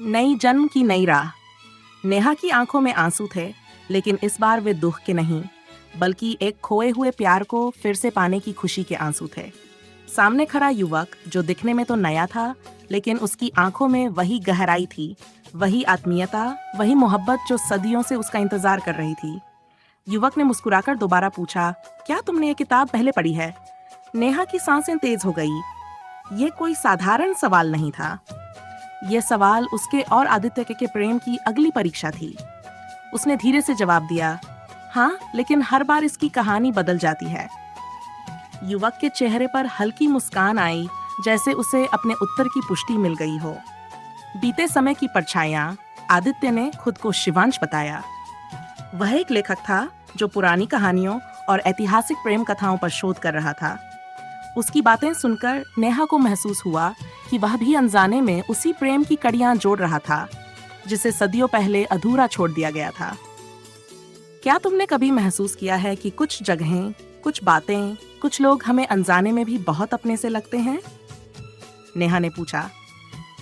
नई जन्म की नई राह। नेहा की आंखों में आंसू थे, लेकिन इस बार वे दुख के नहीं, बल्कि एक खोए हुए प्यार को फिर से पाने की खुशी के आंसू थे। सामने खड़ा युवक, जो दिखने में तो नया था, लेकिन उसकी आंखों में वही गहराई थी, वही आत्मीयता, वही मोहब्बत जो सदियों से उसका इंतजार कर रही थी। युवक ने मुस्कुराकर दोबारा पूछा, क्या तुमने ये किताब पहले पढ़ी है? नेहा की सांसें तेज हो गई। ये कोई साधारण सवाल नहीं था। ये सवाल उसके और आदित्य के प्रेम की अगली परीक्षा थी। उसने धीरे से जवाब दिया, हाँ, लेकिन हर बार इसकी कहानी बदल जाती है। युवक के चेहरे पर हल्की मुस्कान आई, जैसे उसे अपने उत्तर की पुष्टि मिल गई हो। बीते समय की परछाइयां, आदित्य ने खुद को शिवांश बताया। वह एक लेखक था जो पुरानी कहानियों और ऐतिहासिक प्रेम कथाओं पर शोध कर रहा था। उसकी बातें सुनकर नेहा को महसूस हुआ कि वह भी अनजाने में उसी प्रेम की कड़ियां जोड़ रहा था, जिसे सदियों पहले अधूरा छोड़ दिया गया था। क्या तुमने कभी महसूस किया है कि कुछ जगहें, कुछ बातें, कुछ लोग हमें अनजाने में भी बहुत अपने से लगते हैं? नेहा ने पूछा।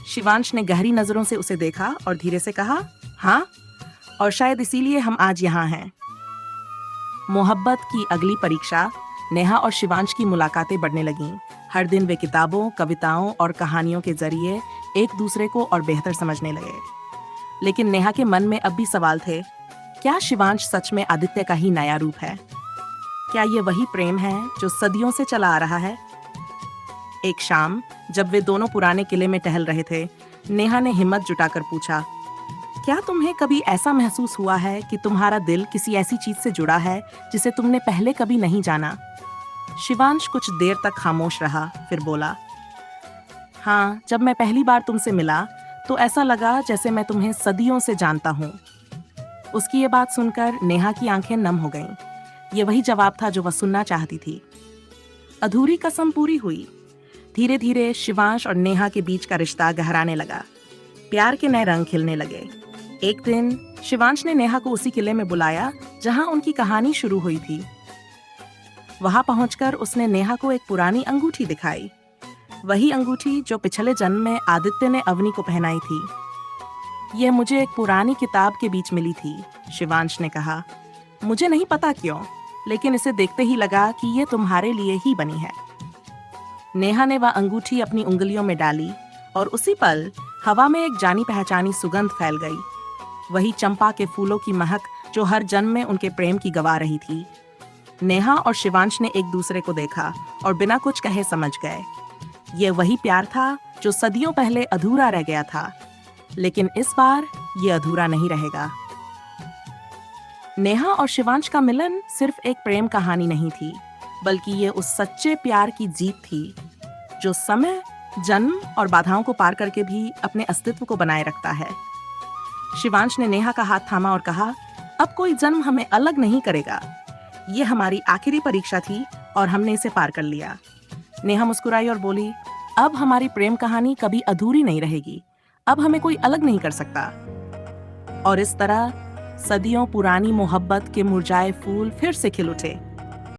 शिवांश ने गहरी नजरों से उसे देखा और धीरे से कहा, हाँ, और शायद इसीलिए हम आज यहाँ हैं। मोहब्बत की अगली परीक्षा। नेहा और शिवांश की मुलाकातें बढ़ने लगीं। हर दिन वे किताबों, कविताओं और कहानियों के जरिए एक दूसरे को और बेहतर समझने लगे। लेकिन नेहा के मन में अब भी सवाल थे। क्या शिवांश सच में आदित्य का ही नया रूप है? क्या ये वही प्रेम है जो सदियों से चला आ रहा है? एक शाम, जब वे दोनों पुराने किले में टहल रहे थे, नेहा ने हिम्मत जुटाकर पूछा, क्या तुम्हें कभी ऐसा महसूस हुआ है कि तुम्हारा दिल किसी ऐसी चीज से जुड़ा है जिसे तुमने पहले कभी नहीं जाना? शिवांश कुछ देर तक खामोश रहा, फिर बोला, हाँ, जब मैं पहली बार तुमसे मिला तो ऐसा लगा जैसे मैं तुम्हें सदियों से जानता हूँ। उसकी ये बात सुनकर नेहा की आंखें नम हो गईं। ये वही जवाब था जो वह सुनना चाहती थी। अधूरी कसम पूरी हुई। धीरे धीरे शिवांश और नेहा के बीच का रिश्ता गहराने लगा। प्यार के नए रंग खिलने लगे। एक दिन शिवांश ने नेहा को उसी किले में बुलाया जहां उनकी कहानी शुरू हुई थी। वहां पहुंचकर उसने नेहा को एक पुरानी अंगूठी दिखाई। वही अंगूठी जो पिछले जन्म में आदित्य ने अवनी को पहनाई थी। यह मुझे एक पुरानी किताब के बीच मिली थी, शिवांश ने कहा। मुझे नहीं पता क्यों, लेकिन इसे देखते ही लगा कि यह तुम्हारे लिए ही बनी है। नेहा ने वह अंगूठी अपनी उंगलियों में डाली और उसी पल हवा में एक जानी पहचानी सुगंध फैल गई। वही चंपा के फूलों की महक जो हर जन्म में उनके प्रेम की गवाह रही थी। नेहा और शिवांश ने एक दूसरे को देखा और बिना कुछ कहे समझ गए। ये वही प्यार था जो सदियों पहले अधूरा रह गया था, लेकिन इस बार ये अधूरा नहीं रहेगा। नेहा और शिवांश का मिलन सिर्फ एक प्रेम कहानी नहीं थी, बल्कि ये उस सच्चे प्यार की जीत थी जो समय, जन्म और बाधाओं को पार करके भी अपने अस्तित्व को बनाए रखता है। शिवांश ने नेहा का हाथ थामा और कहा, अब कोई जन्म हमें अलग नहीं करेगा। ये हमारी आखिरी परीक्षा थी और हमने इसे पार कर लिया। नेहा मुस्कुराई और बोली, अब हमारी प्रेम कहानी कभी अधूरी नहीं रहेगी। अब हमें कोई अलग नहीं कर सकता। और इस तरह सदियों पुरानी मोहब्बत के मुरझाए फूल फिर से खिल उठे।